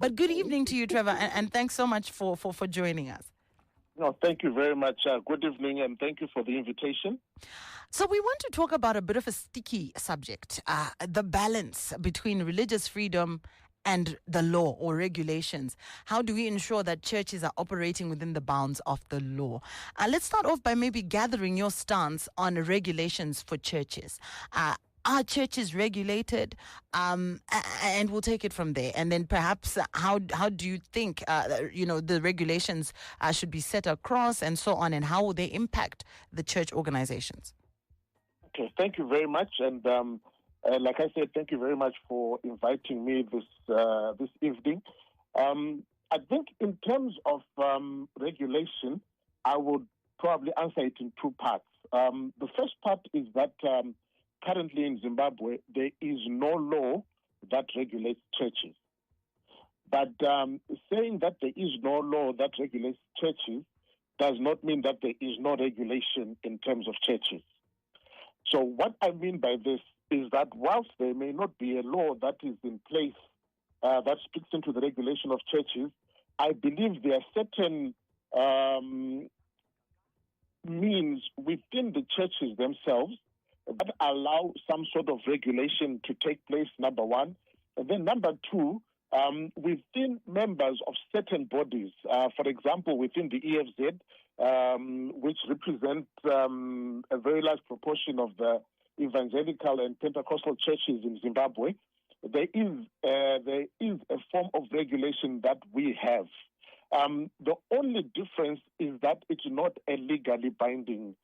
But good evening to you, Trevor, and thanks so much for joining us. No, thank you very much. Good evening, and thank you for the invitation. So we want to talk about a bit of a sticky subject, the balance between religious freedom and the law or regulations. How do we ensure that churches are operating within the bounds of the law? Let's start off by maybe gathering your stance on regulations for churches. Are churches regulated? And we'll take it from there. And then perhaps how do you think the regulations should be set across and so on, and how will they impact the church organizations? Okay, thank you very much. And like I said, thank you very much for inviting me this evening. I think in terms of regulation, I would probably answer it in two parts. The first part is that currently in Zimbabwe, there is no law that regulates churches. But saying that there is no law that regulates churches does not mean that there is no regulation in terms of churches. So what I mean by this is that whilst there may not be a law that is in place that speaks into the regulation of churches, I believe there are certain means within the churches themselves that allow some sort of regulation to take place, number one. And then number two, within members of certain bodies, for example, within the EFZ, which represent a very large proportion of the evangelical and Pentecostal churches in Zimbabwe, there is a form of regulation that we have. The only difference is that it's not a legally binding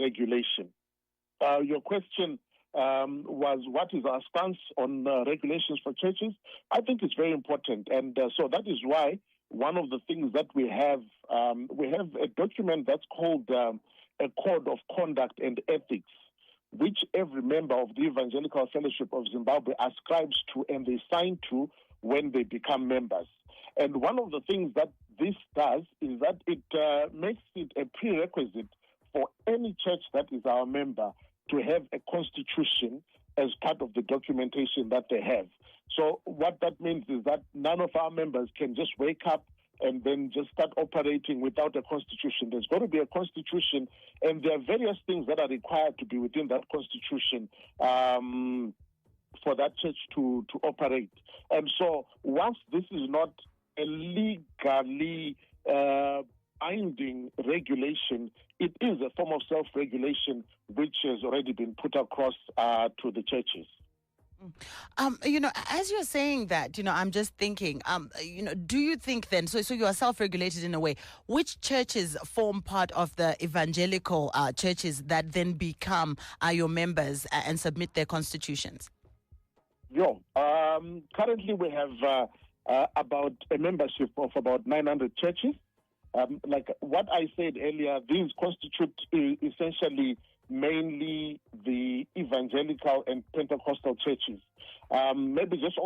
regulation. Your question was, what is our stance on regulations for churches? I think it's very important, and so that is why one of the things that we have a document that's called a Code of Conduct and Ethics, which every member of the Evangelical Fellowship of Zimbabwe ascribes to and they sign to when they become members. And one of the things that this does is that it makes it a prerequisite for any church that is our member to have a constitution as part of the documentation that they have. So what that means is that none of our members can just wake up and then just start operating without a constitution. There's got to be a constitution, and there are various things that are required to be within that constitution for that church to operate. And so once this is not a legally binding regulation, it is a form of self-regulation which has already been put across to the churches. As you're saying that, I'm just thinking, do you think then, so you are self-regulated in a way, which churches form part of the evangelical churches that then become your members and submit their constitutions? Currently we have about a membership of about 900 churches. Like what I said earlier, these constitute essentially mainly the evangelical and Pentecostal churches. Maybe just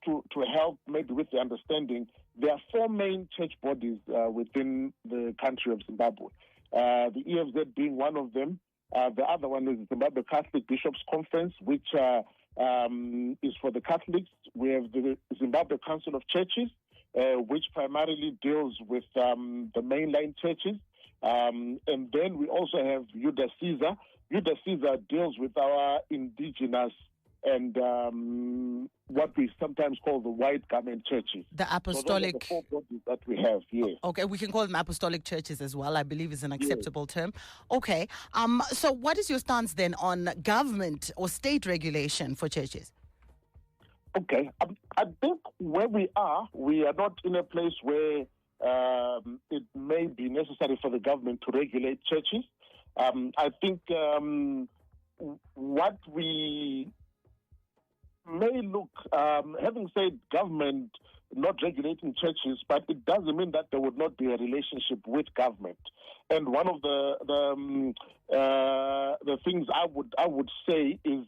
to help maybe with the understanding, there are four main church bodies within the country of Zimbabwe. The EFZ being one of them. The other one is the Zimbabwe Catholic Bishops' Conference, which is for the Catholics. We have the Zimbabwe Council of Churches, which primarily deals with the mainline churches. And then we also have Judas Caesar. Judas Caesar deals with our indigenous and what we sometimes call the white garment churches. The apostolic. So those are the four bodies that we have, yes. Okay, we can call them apostolic churches as well, I believe is an acceptable term. Okay, so what is your stance then on government or state regulation for churches? Okay, I think where we are not in a place where it may be necessary for the government to regulate churches. I think what we may look, having said government not regulating churches, but it doesn't mean that there would not be a relationship with government. And one of the things I would say is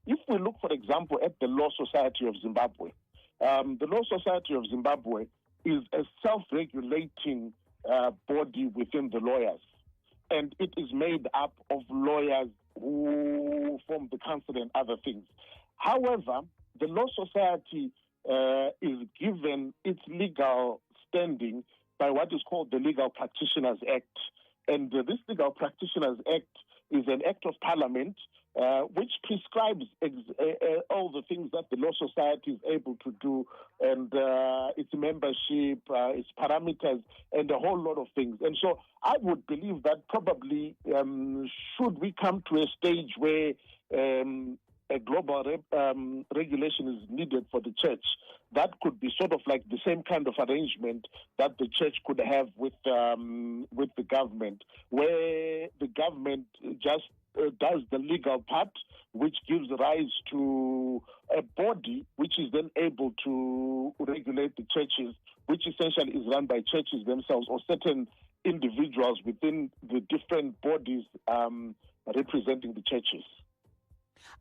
if we look, for example, at the Law Society of Zimbabwe, the Law Society of Zimbabwe is a self-regulating body within the lawyers, and it is made up of lawyers who form the council and other things. However, the Law Society is given its legal standing by what is called the Legal Practitioners Act. And this Legal Practitioners Act is an act of parliament which prescribes all the things that the Law Society is able to do, and its membership, its parameters, and a whole lot of things. And so I would believe that probably should we come to a stage where a global regulation is needed for the church, that could be sort of like the same kind of arrangement that the church could have with the government, where the government just does the legal part, which gives rise to a body which is then able to regulate the churches, which essentially is run by churches themselves or certain individuals within the different bodies representing the churches.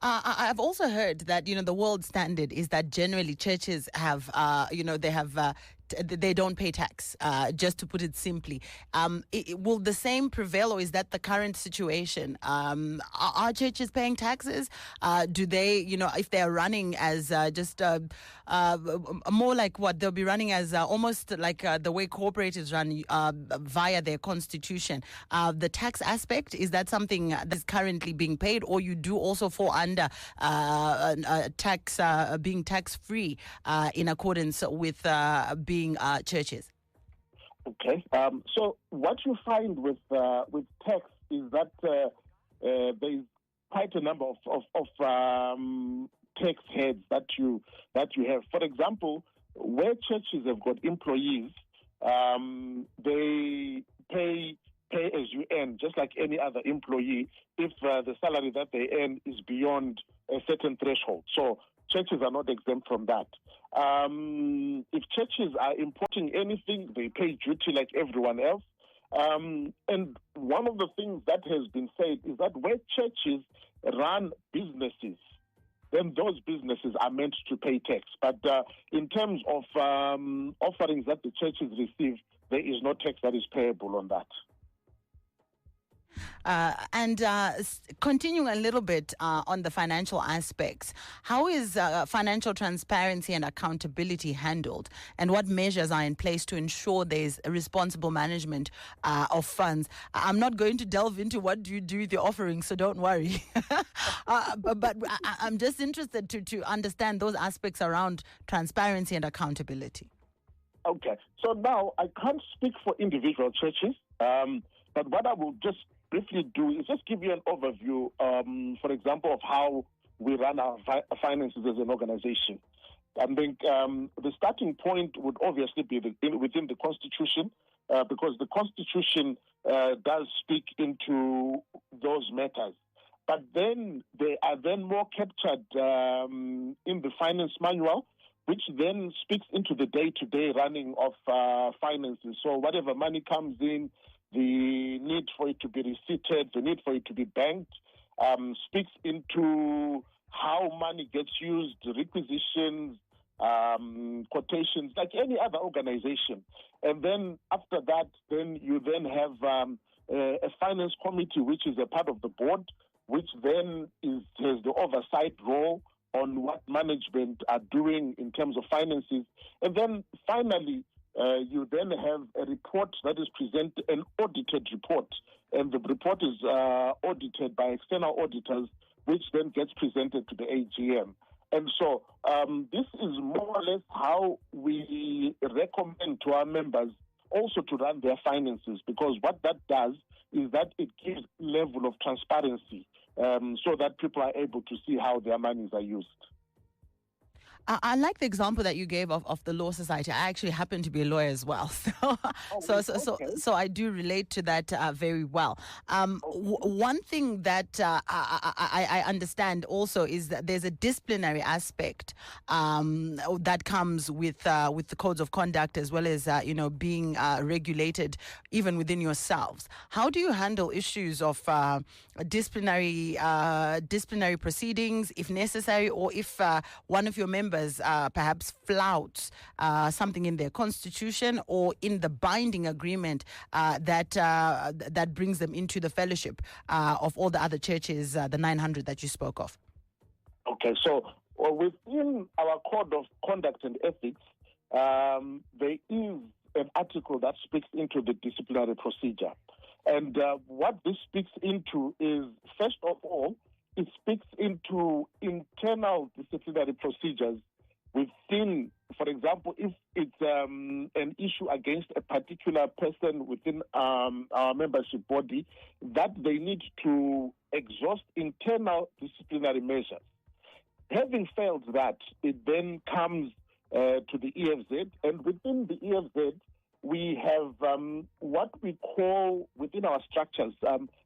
I've also heard that, the world standard is that generally churches have, they don't pay tax, just to put it simply. Will the same prevail, or is that the current situation? Are churches paying taxes? Do they, if they're running as more like what? They'll be running as almost like the way corporations run via their constitution. The tax aspect, is that something that's currently being paid, or you do also fall under tax, being tax-free in accordance with being churches? Okay. So what you find with tax is that there's quite a number of tax heads that you have. For example, where churches have got employees, they pay as you earn, just like any other employee, if the salary that they earn is beyond a certain threshold. So churches are not exempt from that. If churches are importing anything, they pay duty like everyone else. And one of the things that has been said is that where churches run businesses, then those businesses are meant to pay tax. But in terms of offerings that the churches receive, there is no tax that is payable on that. And continuing a little bit on the financial aspects, how is financial transparency and accountability handled, and what measures are in place to ensure there's a responsible management of funds? I'm not going to delve into what do you do with your offerings, so don't worry. but I'm just interested to understand those aspects around transparency and accountability. Okay, so now I can't speak for individual churches, but what I will just briefly do is just give you an overview, for example, of how we run our finances as an organization. I think the starting point would obviously be within the Constitution, because the Constitution does speak into those matters. But then they are then more captured in the finance manual, which then speaks into the day-to-day running of finances. So whatever money comes in, the need for it to be receipted, the need for it to be banked, speaks into how money gets used, requisitions, quotations, like any other organization. And then after that, then you then have a finance committee, which is a part of the board, which then has the oversight role on what management are doing in terms of finances. And then finally, you then have a report that is presented, an audited report, and the report is audited by external auditors, which then gets presented to the AGM. And so this is more or less how we recommend to our members also to run their finances, because what that does is that it gives level of transparency so that people are able to see how their monies are used. I like the example that you gave of the Law Society. I actually happen to be a lawyer as well, so I do relate to that very well. One thing that I understand also is that there's a disciplinary aspect that comes with the codes of conduct, as well as being regulated even within yourselves. How do you handle issues of disciplinary proceedings, if necessary, or if one of your members perhaps flouts something in their constitution or in the binding agreement that brings them into the fellowship of all the other churches, the 900 that you spoke of? Okay, so Well, within our code of conduct and ethics, there is an article that speaks into the disciplinary procedure. And what this speaks into is, first of all, it speaks into internal disciplinary procedures within, for example, if it's an issue against a particular person within our membership body, that they need to exhaust internal disciplinary measures. Having failed that, it then comes to the EFZ, and within the EFZ, we have what we call within our structures.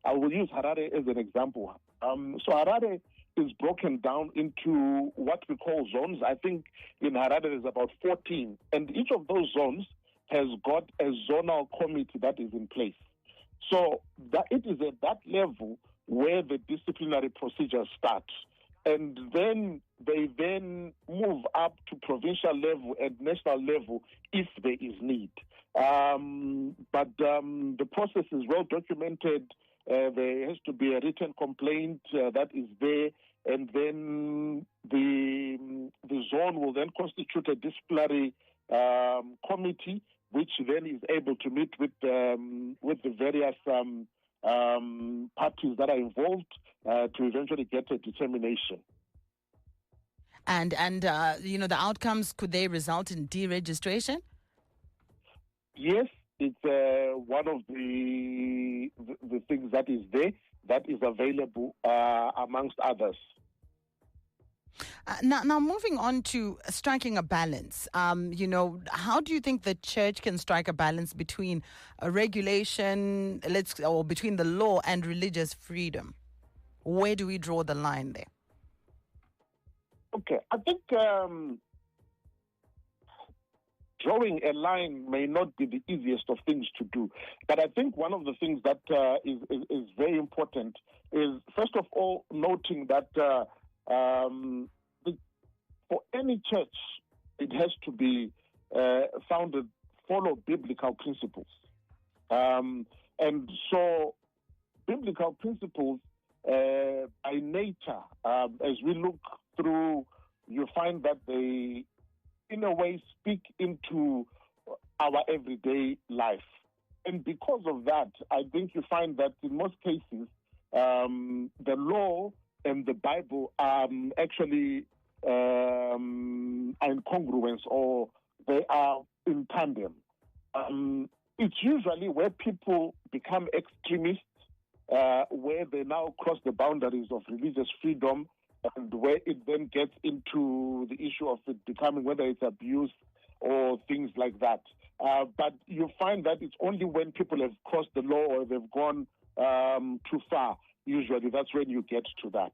I will use Harare as an example. So Harare is broken down into what we call zones. I think in Harare there's about 14, and each of those zones has got a zonal committee that is in place. So that it is at that level where the disciplinary procedures start. And then they then move up to provincial level and national level if there is need. But the process is well documented. There has to be a written complaint that is there, and then the zone will then constitute a disciplinary committee, which then is able to meet with the various parties that are involved to eventually get a determination. And the outcomes, could they result in deregistration? Yes, it's one of the things that is there, that is available amongst others. Now, moving on to striking a balance, how do you think the church can strike a balance between a regulation, or between the law and religious freedom? Where do we draw the line there? Okay, I think drawing a line may not be the easiest of things to do, but I think one of the things that is very important is, first of all, noting that for any church, it has to be follow biblical principles. And so biblical principles, by nature, as we look through, you find that they, in a way, speak into our everyday life. And because of that, I think you find that in most cases, the law and the Bible are actually in congruence, or they are in tandem. It's usually where people become extremists, where they now cross the boundaries of religious freedom, and where it then gets into the issue of it becoming, whether it's abuse or things like that. But you find that it's only when people have crossed the law or they've gone too far, usually that's when you get to that.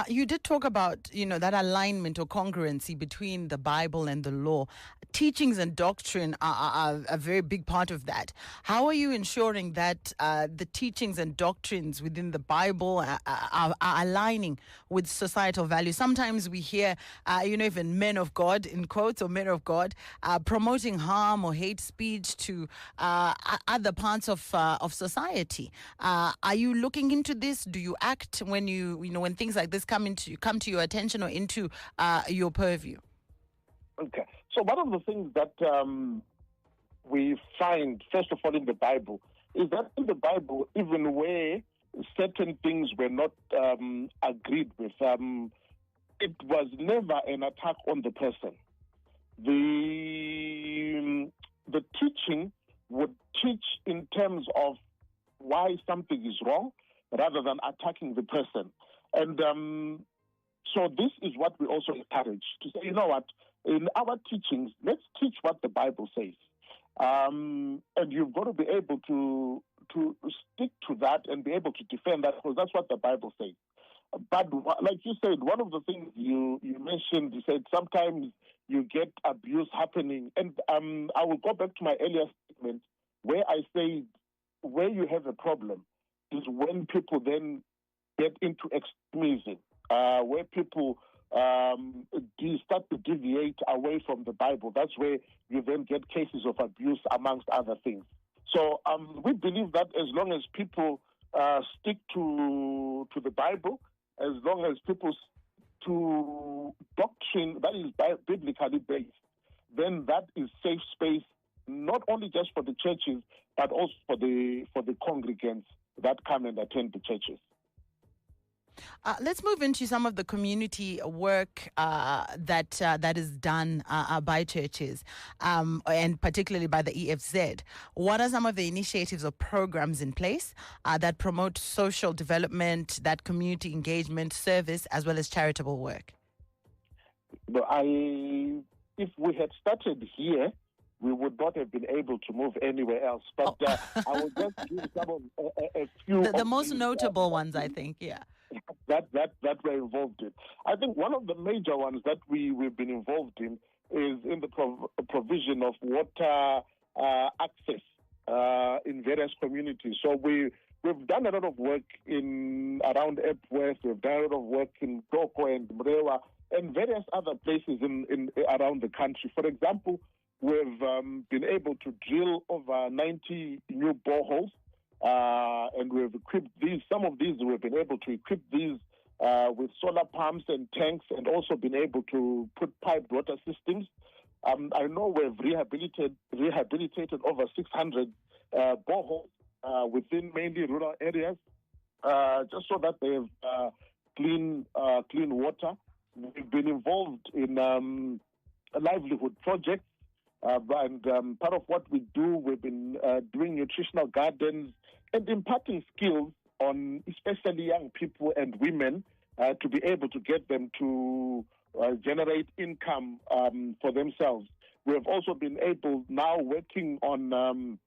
You did talk about, that alignment or congruency between the Bible and the law. Teachings and doctrine are a very big part of that. How are you ensuring that the teachings and doctrines within the Bible are aligning with societal values? Sometimes we hear, even men of God, in quotes, or men of God, promoting harm or hate speech to other parts of society. Are you looking into this? Do you act when when things like this come to your attention or into your purview? Okay. So one of the things that we find, first of all, in the Bible, is that in the Bible, even where certain things were not agreed with, it was never an attack on the person. The teaching would teach in terms of why something is wrong, rather than attacking the person. And so this is what we also encourage, to say, you know what, in our teachings, let's teach what the Bible says. And you've got to be able to stick to that and be able to defend that, because that's what the Bible says. But like you said, one of the things you mentioned, you said sometimes you get abuse happening. And I will go back to my earlier statement where I said where you have a problem is when people then get into extremism, where people start to deviate away from the Bible. That's where you then get cases of abuse, amongst other things. So we believe that as long as people stick to the Bible, as long as people to doctrine that is biblically based, then that is safe space, not only just for the churches, but also for the congregants that come and attend the churches. Let's move into some of the community work that is done by churches, and particularly by the EFZ. What are some of the initiatives or programs in place that promote social development, that community engagement, service, as well as charitable work? But if we had started here, we would not have been able to move anywhere else. But I will just give some of a few. The most notable ones, I think, yeah. That we're involved in. I think one of the major ones that we've been involved in is in the provision of water access in various communities. So we've done a lot of work around Epworth. We've done a lot of work in Toko and Mrewa and various other places in around the country. For example, we've been able to drill over 90 new boreholes. And we've equipped these. Some of these we've been able to equip these with solar pumps and tanks, and also been able to put piped water systems. I know we've rehabilitated over 600 boreholes within mainly rural areas, just so that they have clean water. We've been involved in livelihood projects. And part of what we do, we've been doing nutritional gardens and imparting skills on especially young people and women to be able to get them to generate income for themselves. We have also been able now working on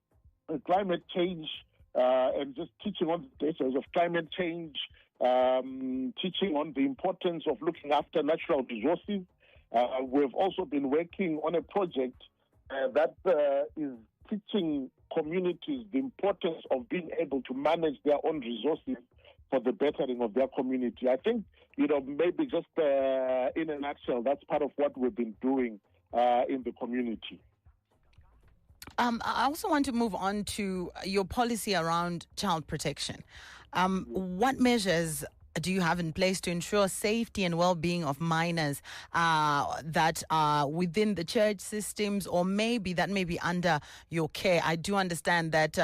climate change and just teaching on the issues of climate change, teaching on the importance of looking after natural resources. We've also been working on a project that is teaching communities the importance of being able to manage their own resources for the bettering of their community. I think, maybe just in a nutshell, that's part of what we've been doing in the community. I also want to move on to your policy around child protection. What measures do you have in place to ensure safety and well-being of minors that are within the church systems, or maybe that may be under your care? I do understand that,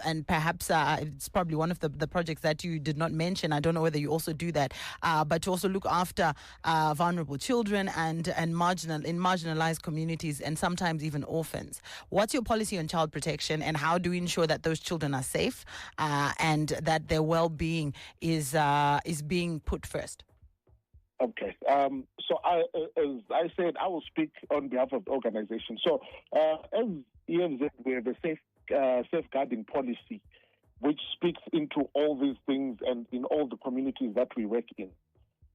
and perhaps it's probably one of the projects that you did not mention. I don't know whether you also do that, but to also look after vulnerable children and marginalized communities, and sometimes even orphans. What's your policy on child protection, and how do we ensure that those children are safe and that their well-being is being put first? Okay. So as I said, I will speak on behalf of the organization. So as EFZ, we have a safeguarding policy which speaks into all these things and in all the communities that we work in.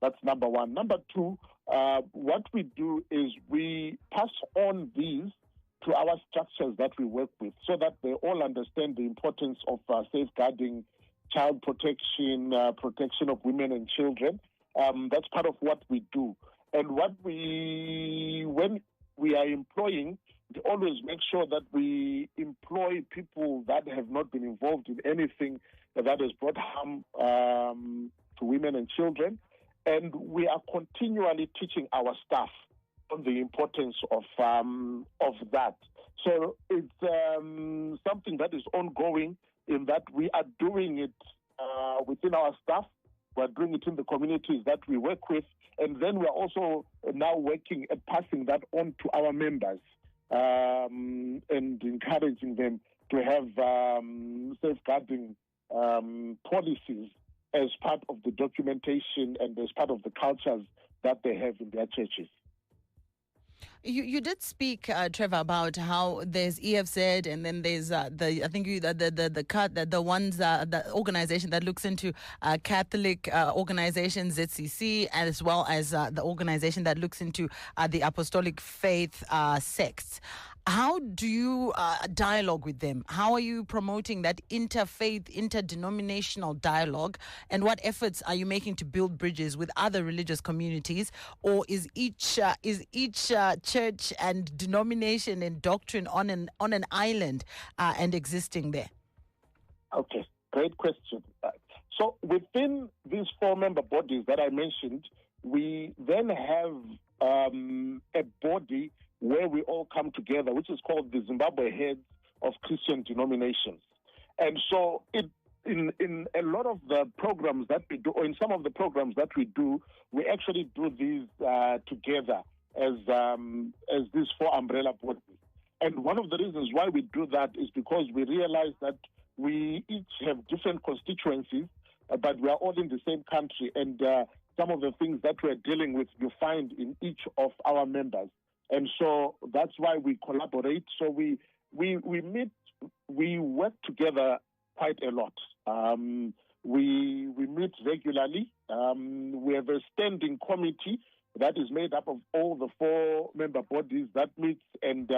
That's number one. Number two, what we do is we pass on these to our structures that we work with so that they all understand the importance of safeguarding child protection, protection of women and children. That's part of what we do. And when we are employing, we always make sure that we employ people that have not been involved in anything that has brought harm to women and children. And we are continually teaching our staff on the importance of that. So it's something that is ongoing, in that we are doing it within our staff, we're doing it in the communities that we work with, and then we're also now working at passing that on to our members and encouraging them to have safeguarding policies as part of the documentation and as part of the cultures that they have in their churches. You did speak, Trevor, about how there's EFZ and then there's the organization that looks into Catholic organizations, ZCC, as well as the organization that looks into the apostolic faith sects. How do you dialogue with them? How are you promoting that interfaith, interdenominational dialogue? And what efforts are you making to build bridges with other religious communities? Or is each church and denomination and doctrine on an island and existing there? Okay, great question. So within these 4 member bodies that I mentioned, we then have a body where we all come together, which is called the Zimbabwe Heads of Christian Denominations. And so in a lot of the programs that we do, or in some of the programs that we do, we actually do these together as these 4 umbrella bodies. And one of the reasons why we do that is because we realize that we each have different constituencies, but we are all in the same country. And some of the things that we're dealing with, you find in each of our members. And so that's why we collaborate. So we meet, we work together quite a lot. We meet regularly. We have a standing committee that is made up of all the 4 member bodies that meets and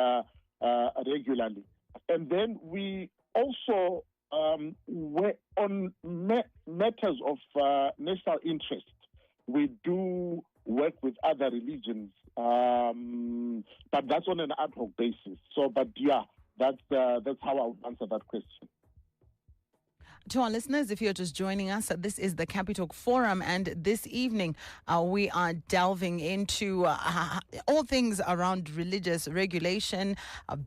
regularly. And then we also, on matters of national interest, we do work with other religions, but that's on an ad hoc basis. So, but yeah, that's how I would answer that question. To our listeners, if you're just joining us, this is the Capitalk Forum, and this evening we are delving into all things around religious regulation,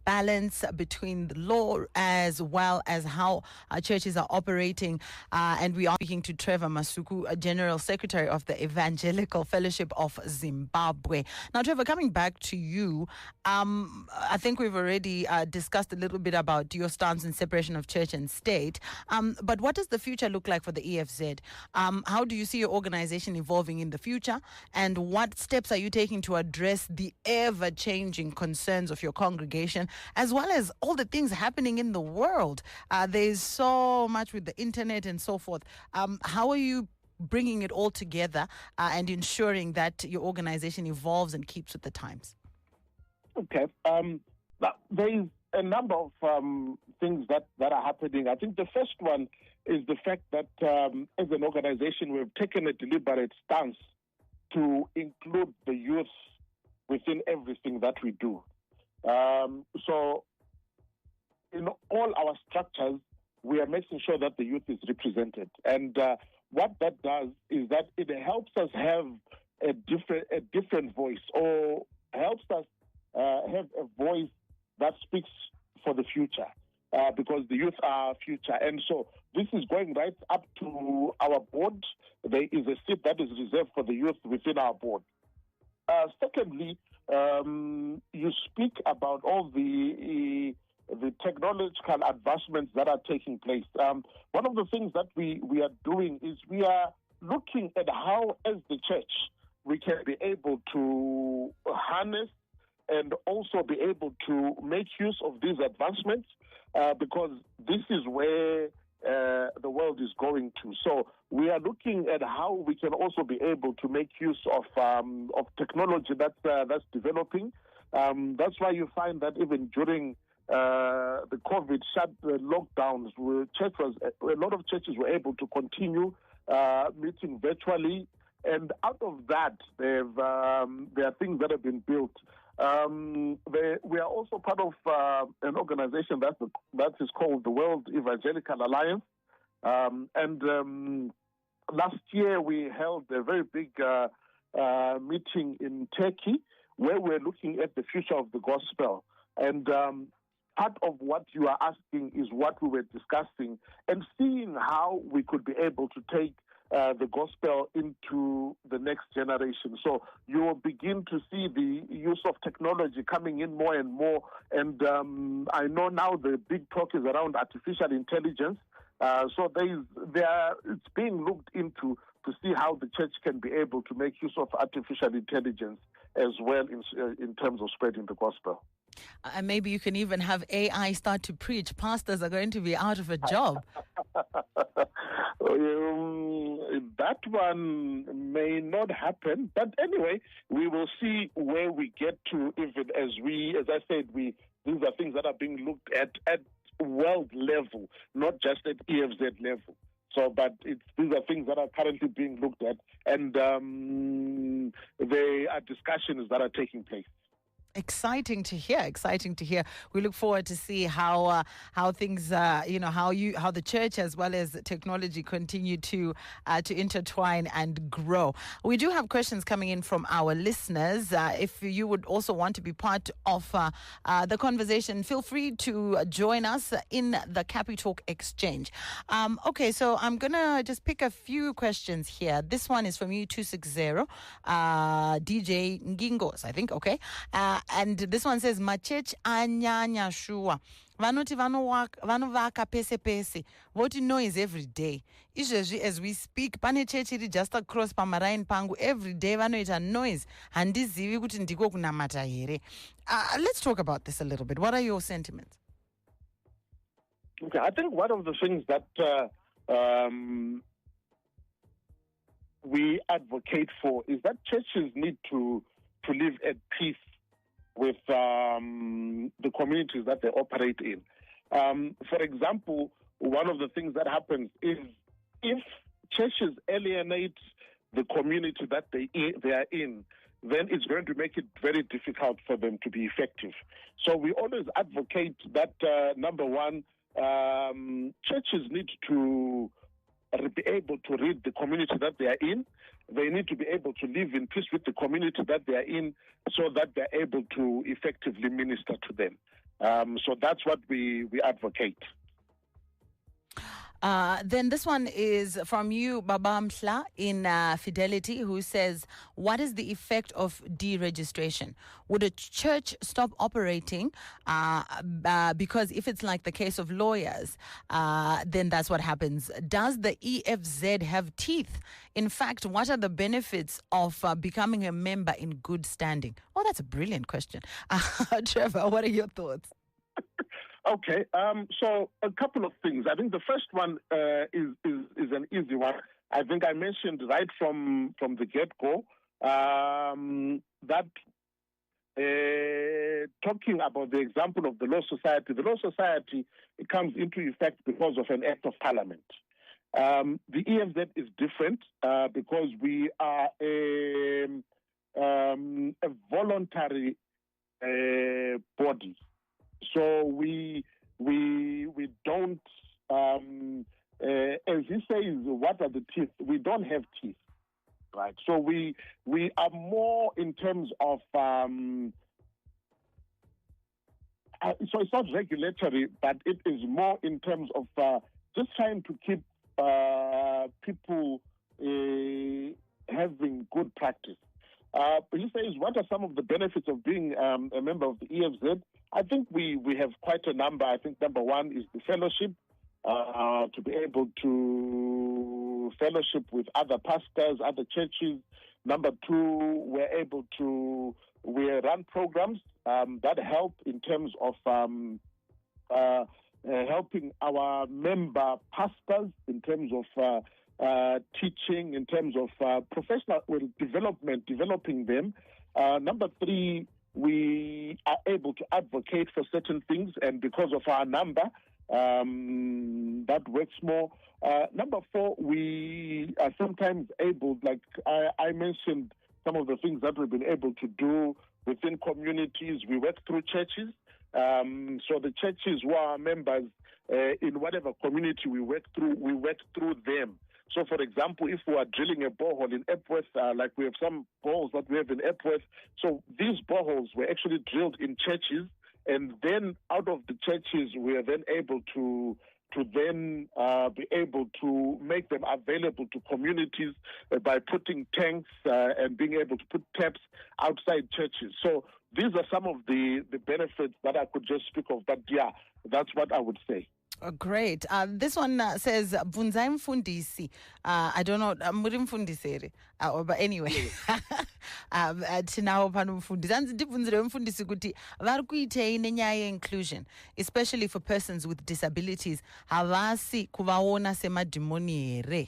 balance between the law as well as how churches are operating. And we are speaking to Trevor Masuku, General Secretary of the Evangelical Fellowship of Zimbabwe. Now, Trevor, coming back to you, I think we've already discussed a little bit about your stance in separation of church and state. But what does the future look like for the EFZ? How do you see your organization evolving in the future? And what steps are you taking to address the ever-changing concerns of your congregation, as well as all the things happening in the world? There's so much with the internet and so forth. How are you bringing it all together and ensuring that your organization evolves and keeps with the times? Okay. There's a number of things that are happening. I think the first one is the fact that as an organization, we've taken a deliberate stance to include the youth within everything that we do. So in all our structures, we are making sure that the youth is represented. And what that does is that it helps us have a different voice, or helps us have a voice that speaks for the future, because the youth are our future. And so this is going right up to our board. There is a seat that is reserved for the youth within our board. Secondly, you speak about all the technological advancements that are taking place. One of the things that we are doing is we are looking at how, as the church, we can be able to harness and also be able to make use of these advancements, because this is where the world is going to. So we are looking at how we can also be able to make use of technology that's developing. That's why you find that even during the COVID lockdowns, a lot of churches were able to continue meeting virtually, and out of that, there are things that have been built. We are also part of an organization that is called the World Evangelical Alliance. And last year we held a very big meeting in Turkey where we're looking at the future of the gospel. And part of what you are asking is what we were discussing and seeing how we could be able to take the gospel into the next generation. So you will begin to see the use of technology coming in more and more. And I know now the big talk is around artificial intelligence. So it's being looked into to see how the church can be able to make use of artificial intelligence as well in terms of spreading the gospel. And maybe you can even have AI start to preach. Pastors are going to be out of a job. That one may not happen, but anyway, we will see where we get to. Even as I said, these are things that are being looked at world level, not just at EFZ level. So, but these are things that are currently being looked at, and there are discussions that are taking place. Exciting to hear. Exciting to hear. We look forward to see how things, how the church as well as technology continue to intertwine and grow. We do have questions coming in from our listeners. If you would also want to be part of the conversation, feel free to join us in the Capitalk Exchange. Okay, so I'm gonna just pick a few questions here. This one is from U260, DJ Ngingos, I think. Okay. And this one says, Machech anyanya shua. Vanoti vanovaka pese pese. Voti noise every day. Izvezvi as we speak, pane church iri just across pamaraini pangu. Every day vanoita noise. Handizivi kuti ndiko kunamata here. Let's talk about this a little bit. What are your sentiments? Okay, I think one of the things that we advocate for is that churches need to live at peace with the communities that they operate in. For example, one of the things that happens is if churches alienate the community that they are in, then it's going to make it very difficult for them to be effective. So we always advocate that, number one, churches need to be able to read the community that they are in. They need to be able to live in peace with the community that they are in so that they're able to effectively minister to them. So that's what we advocate. Then this one is from you, Baba Mhla in Fidelity, who says, what is the effect of deregistration? Would a church stop operating? Because if it's like the case of lawyers, then that's what happens. Does the EFZ have teeth? In fact, what are the benefits of becoming a member in good standing? Oh, that's a brilliant question. Trevor, what are your thoughts? Okay, so a couple of things. I think the first one is an easy one. I think I mentioned right from the get-go that talking about the example of the Law Society, it comes into effect because of an act of parliament. The EFZ is different because we are a voluntary body. So we don't, as he says, what are the teeth? We don't have teeth, right? So we are more in terms of, so it's not regulatory, but it is more in terms of just trying to keep people having good practice. He says, what are some of the benefits of being a member of the EFZ? I think we have quite a number. I think number one is the fellowship, to be able to fellowship with other pastors, other churches. Number two, we run programs that help in terms of helping our member pastors in terms of teaching, in terms of professional development, developing them. Number three, we are able to advocate for certain things, and because of our number, that works more. Number four, we are sometimes able, like I mentioned, some of the things that we've been able to do within communities. We work through churches. So the churches who are members in whatever community we work through them. So, for example, if we are drilling a borehole in Epworth, like we have some boreholes that we have in Epworth, so these boreholes were actually drilled in churches, and then out of the churches, we are then able to then be able to make them available to communities by putting tanks and being able to put taps outside churches. So these are some of the benefits that I could just speak of, but yeah, that's what I would say. Great. This one says, Bunzai mfundisi. I don't know, muri mfundisere. But anyway, tinawo pano mfundisi. Anzi ndibvunzire mfundisi kuti vari kuitei nenyaya inclusion, especially for persons with disabilities. Havasi kuvaona semadhimoni here.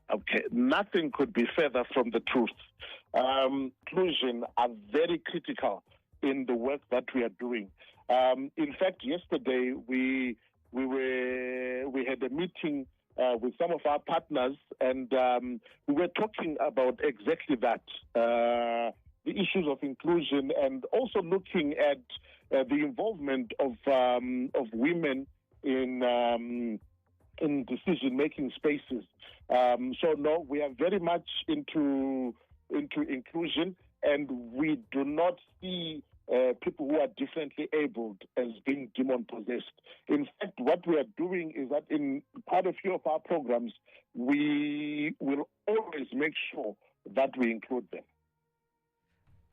Okay, nothing could be further from the truth. Inclusion are very critical in the work that we are doing. In fact, yesterday we had a meeting with some of our partners, and we were talking about exactly that. the issues of inclusion and also looking at the involvement of women in decision-making spaces. So no, we are very much into inclusion, and we do not see people who are differently abled as being demon-possessed. In fact, what we are doing is that in quite a few of our programs, we will always make sure that we include them.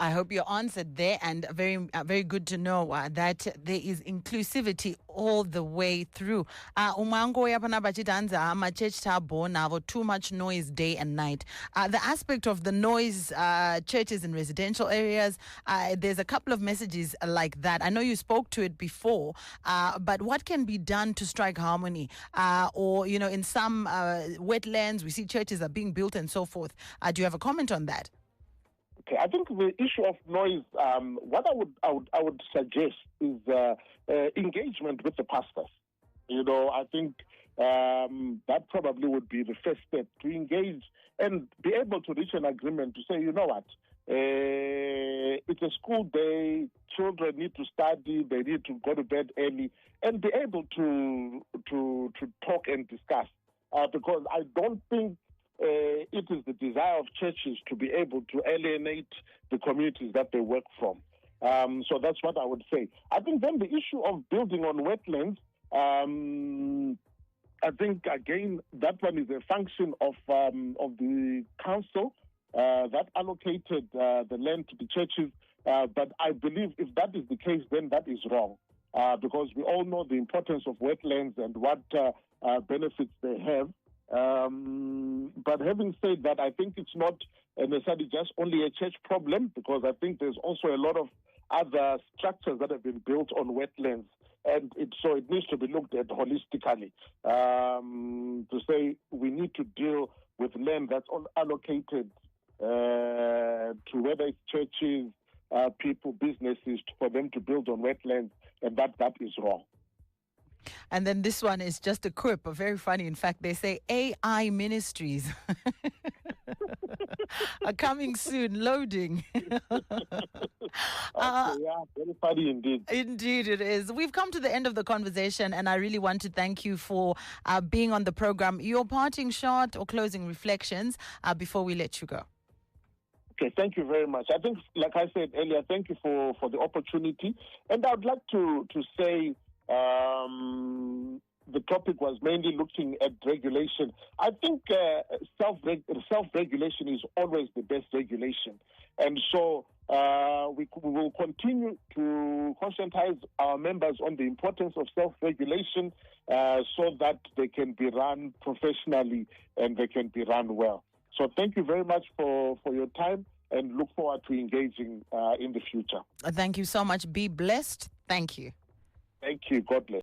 I hope you answered there, and very good to know that there is inclusivity all the way through. Umango yapana bachitanza church tabo navo too much noise day and night. The aspect of the noise, churches in residential areas, there's a couple of messages like that. I know you spoke to it before, but what can be done to strike harmony? Or, in some wetlands, we see churches are being built and so forth. Do you have a comment on that? Okay, I think the issue of noise, what I would suggest is engagement with the pastors. I think that probably would be the first step, to engage and be able to reach an agreement to say, you know what, it's a school day, children need to study, they need to go to bed early, and be able to talk and discuss. Because I don't think it is the desire of churches to be able to alienate the communities that they work from. So that's what I would say. I think then the issue of building on wetlands, I think, again, that one is a function of the council that allocated the land to the churches. But I believe if that is the case, then that is wrong. Because we all know the importance of wetlands and what benefits they have. But having said that, I think it's not necessarily just only a church problem, because I think there's also a lot of other structures that have been built on wetlands, and so it needs to be looked at holistically. To say we need to deal with land that's allocated to whether it's churches, people, businesses, for them to build on wetlands, and that is wrong. And then this one is just a quip, very funny. In fact, they say AI ministries are coming soon, loading. Yeah, very funny indeed. Indeed it is. We've come to the end of the conversation, and I really want to thank you for being on the program. Your parting shot or closing reflections before we let you go. Okay, thank you very much. I think, like I said earlier, thank you for the opportunity. And I'd like to say, the topic was mainly looking at regulation. I think self-regulation is always the best regulation. And so we will continue to conscientize our members on the importance of self-regulation so that they can be run professionally and they can be run well. So thank you very much for your time, and look forward to engaging in the future. Thank you so much. Be blessed. Thank you. Thank you. God bless.